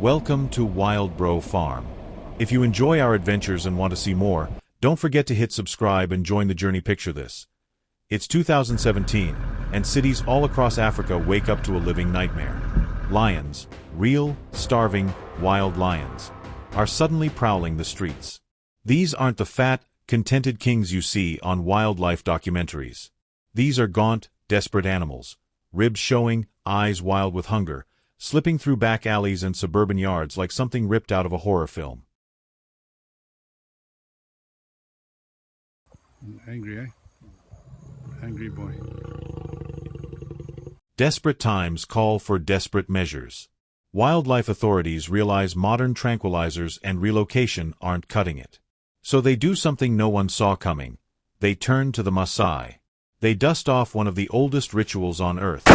Welcome to WildBro Farm. If you enjoy our adventures and want to see more, don't forget to hit subscribe and join the journey. Picture this. It's 2017, and cities all across Africa wake up to a living nightmare. Lions, real, starving, wild lions, are suddenly prowling the streets. These aren't the fat, contented kings you see on wildlife documentaries. These are gaunt, desperate animals, ribs showing, eyes wild with hunger, slipping through back alleys and suburban yards like something ripped out of a horror film. Angry, eh? Angry boy. Desperate times call for desperate measures. Wildlife authorities realize modern tranquilizers and relocation aren't cutting it. So they do something no one saw coming. They turn to the Maasai. They dust off one of the oldest rituals on Earth,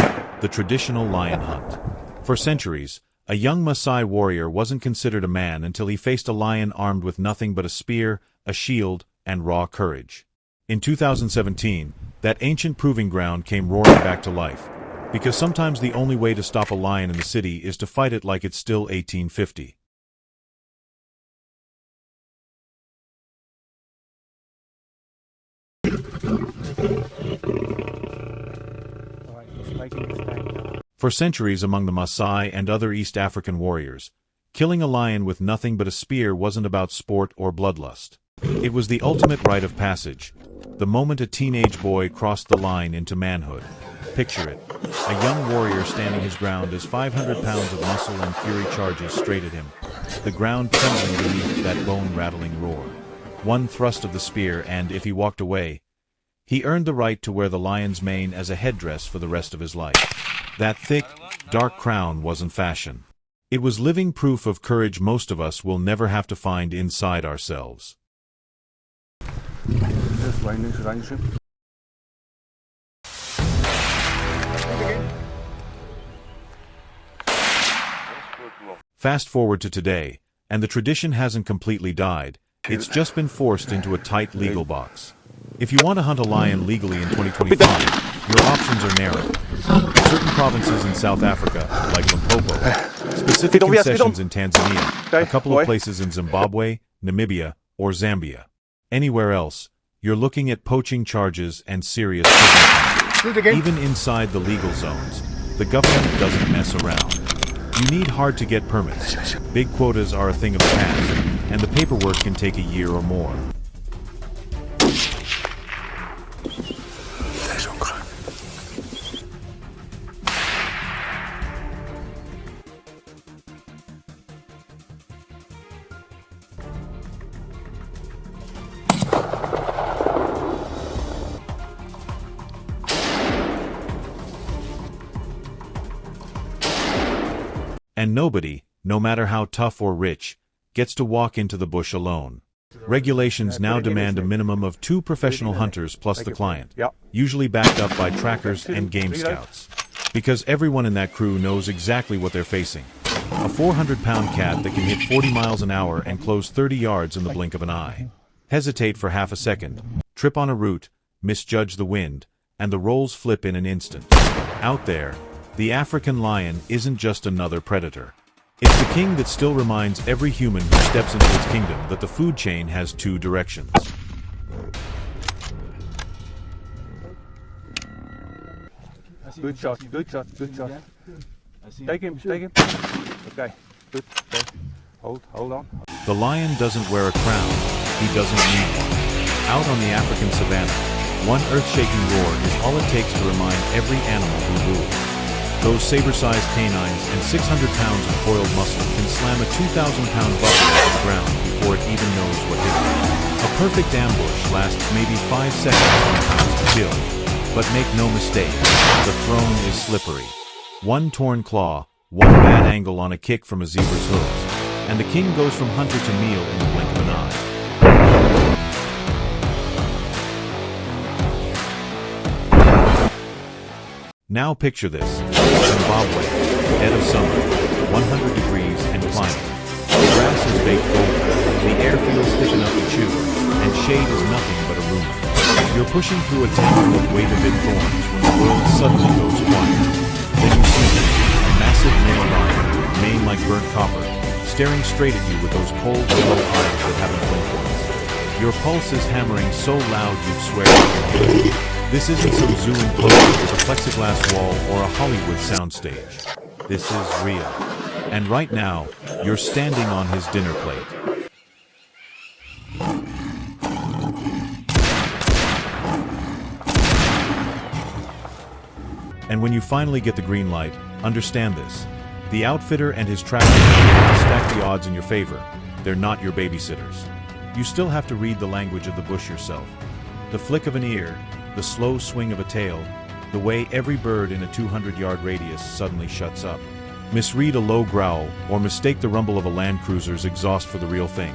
the traditional lion hunt. For centuries, a young Maasai warrior wasn't considered a man until he faced a lion armed with nothing but a spear, a shield, and raw courage. In 2017, that ancient proving ground came roaring back to life. Because sometimes the only way to stop a lion in the city is to fight it like it's still 1850. For centuries among the Maasai and other East African warriors, killing a lion with nothing but a spear wasn't about sport or bloodlust. It was the ultimate rite of passage, the moment a teenage boy crossed the line into manhood. Picture it, a young warrior standing his ground as 500 pounds of muscle and fury charges straight at him, the ground trembling beneath that bone-rattling roar. One thrust of the spear and, if he walked away, he earned the right to wear the lion's mane as a headdress for the rest of his life. That thick, dark crown wasn't fashion. It was living proof of courage most of us will never have to find inside ourselves. Fast forward to today, and the tradition hasn't completely died. It's just been forced into a tight legal box. If you want to hunt a lion legally in 2025, your options are narrow. Certain provinces in South Africa, like Limpopo, specific concessions in Tanzania, a couple of places in Zimbabwe, Namibia, or Zambia. Anywhere else, you're looking at poaching charges and serious prison time. Even inside the legal zones, the government doesn't mess around. You need hard-to-get permits. Big quotas are a thing of the past, and the paperwork can take a year or more. And nobody, no matter how tough or rich, gets to walk into the bush alone. Regulations now demand a minimum of 2 professional hunters plus the client, usually backed up by trackers and game scouts. Because everyone in that crew knows exactly what they're facing. A 400-pound cat that can hit 40 miles an hour and close 30 yards in the blink of an eye. Hesitate for half a second, trip on a root, misjudge the wind, and the roles flip in an instant. Out there, the African lion isn't just another predator. It's the king that still reminds every human who steps into its kingdom that the food chain has 2 directions. Good shot, good shot, good shot. Take him, take him. Okay, good, okay. Hold on. The lion doesn't wear a crown, he doesn't need one. Out on the African savannah, one earth-shaking roar is all it takes to remind every animal who rules. Those saber-sized canines and 600 pounds of coiled muscle can slam a 2,000-pound buffalo to the ground before it even knows what hit it. A perfect ambush lasts maybe 5 seconds sometimes to kill. But make no mistake, the throne is slippery. One torn claw, one bad angle on a kick from a zebra's hooves, and the king goes from hunter to meal in the blink of an eye. Now picture this, Zimbabwe, dead of summer, 100 degrees and climbing. The grass is baked golden, the air feels thick enough to chew, and shade is nothing but a rumor. You're pushing through a tangle of weight-a-bit thorns when the world suddenly goes quiet. Then you see a massive male lion, mane like burnt copper, staring straight at you with those cold, yellow eyes that haven't blinked once. Your pulse is hammering so loud you'd swear it. This isn't some zoo enclosure with a plexiglass wall or a Hollywood soundstage. This is real. And right now, you're standing on his dinner plate. And when you finally get the green light, understand this. The outfitter and his tractor stack the odds in your favor. They're not your babysitters. You still have to read the language of the bush yourself. The flick of an ear, the slow swing of a tail, the way every bird in a 200-yard radius suddenly shuts up. Misread a low growl, or mistake the rumble of a Land Cruiser's exhaust for the real thing.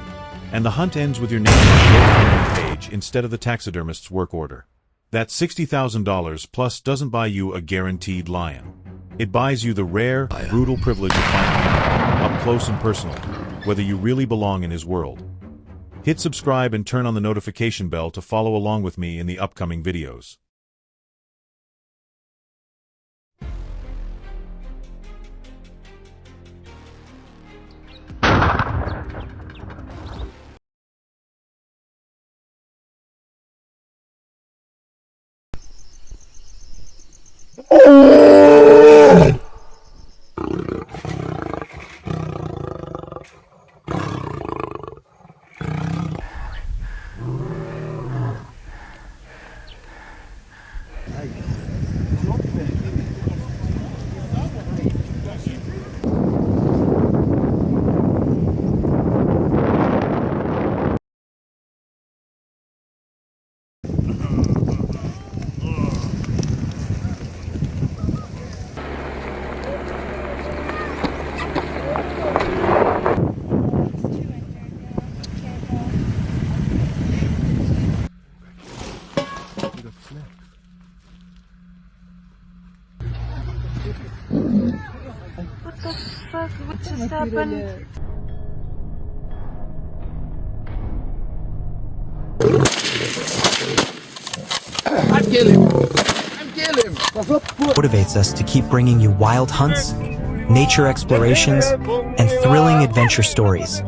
And the hunt ends with your name on your phone page instead of the taxidermist's work order. That $60,000 plus doesn't buy you a guaranteed lion. It buys you the rare, brutal privilege of finding him, up close and personal, whether you really belong in his world. Hit subscribe and turn on the notification bell to follow along with me in the upcoming videos. What the fuck? What just happened? Motivates us to keep bringing you wild hunts, nature explorations, and thrilling adventure stories.